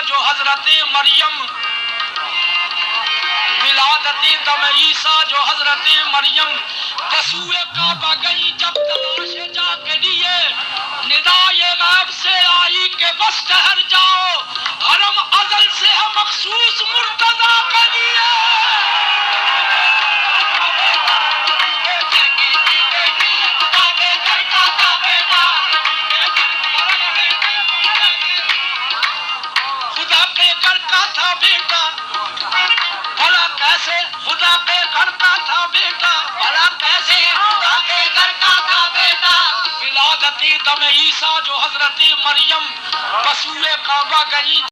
जो हजरत मरियम, विलादती दम ईसा जो हजरत मरियम, कसूए काबा गई जब तलाश जा के लिए, निदाए गैब से आई के बस ठहर जाओ, हरम अजल से है मखसूस मुर्तजा के लिए। खुदा के घर का था बेटा, भला कैसे, खुदा के घर का था बेटा, भला कैसे खुदा के घर का था बेटा, विलादती दम ईसा जो हजरत मरियम, कसूए काबा गई